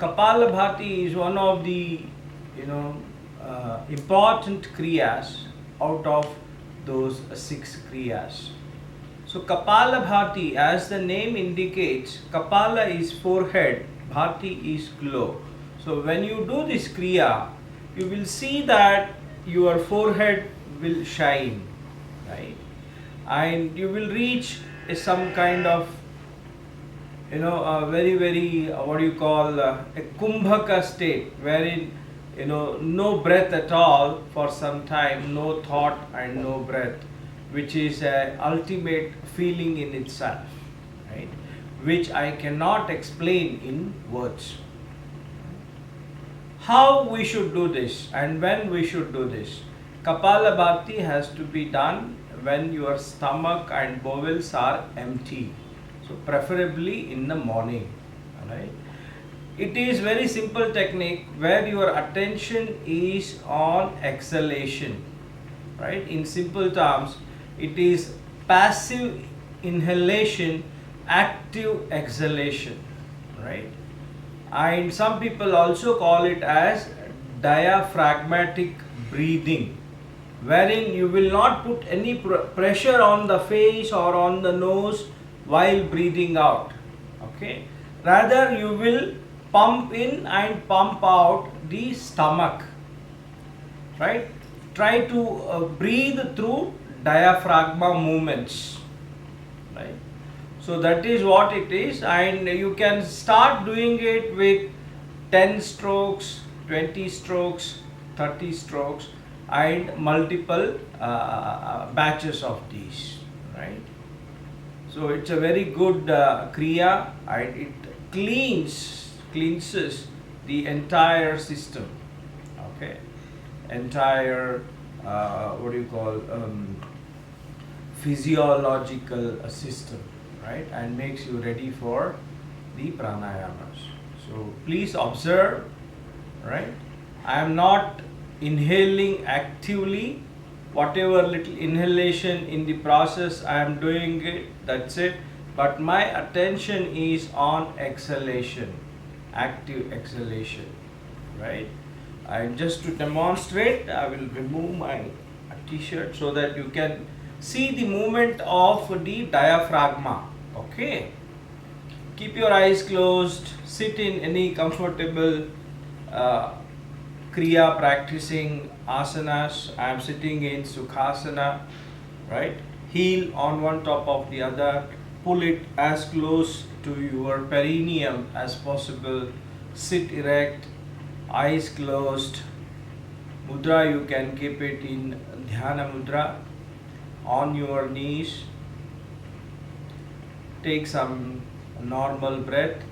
Kapalabhati is one of the important kriyas out of those six kriyas. So Kapalabhati, as the name indicates, Kapala is forehead, Bhati is glow. So when you do this kriya, you will see that your forehead will shine, right? And you will reach some kind of a very very what do you call a kumbhaka state, wherein no breath at all for some time, no thought and no breath, which is a ultimate feeling in itself, right? Which I cannot explain in words. How we should do this and when we should do this? Kapalabhati has to be done when your stomach and bowels are empty. So preferably in the morning. Alright. It is very simple technique where your attention is on exhalation. Right? In simple terms, it is passive inhalation, active exhalation. Right? And some people also call it as diaphragmatic breathing, wherein you will not put any pressure on the face or on the nose while breathing out. Okay, rather you will pump in and pump out the stomach, right? Try to breathe through diaphragma movements, right? So that is what it is, and you can start doing it with 10 strokes, 20 strokes, 30 strokes, and multiple batches of these, right? So it's a very good kriya, and it cleanses the entire system, okay, entire what do you call physiological system, right, and makes you ready for the pranayamas. So please observe, right? I am not inhaling actively. Whatever little inhalation in the process I am doing it, that's it. But my attention is on exhalation, active exhalation, right? And just to demonstrate, I will remove my t-shirt so that you can see the movement of the diaphragma. Okay. Keep your eyes closed. Sit in any comfortable kriya practicing asanas. I am sitting in Sukhasana, right? Heel on one top of the other. Pull it as close to your perineum as possible. Sit erect, eyes closed. Mudra, you can keep it in Dhyana Mudra. On your knees. Take some normal breath.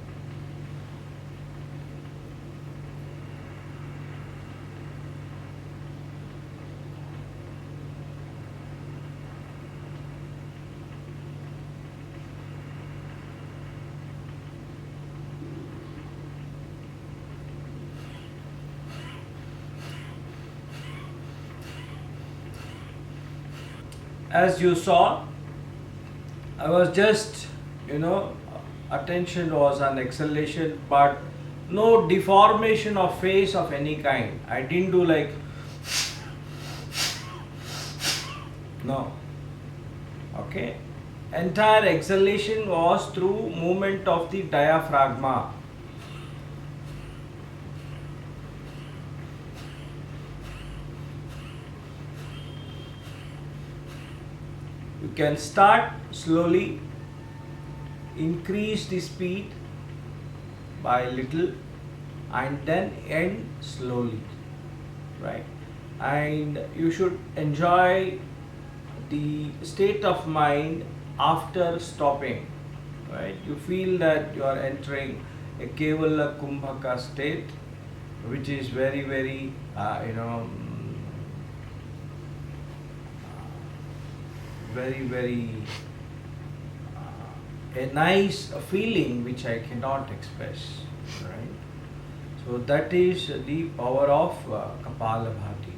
As you saw, I was just, attention was on exhalation, but no deformation of face of any kind. I didn't do like, no. Okay. Entire exhalation was through movement of the diaphragma. You can start slowly, increase the speed by little, and then end slowly, right? And you should enjoy the state of mind after stopping, right? You feel that you are entering a Kevala Kumbhaka state, which is very, very, very, very a nice feeling which I cannot express, right? So that is the power of Kapalabhati.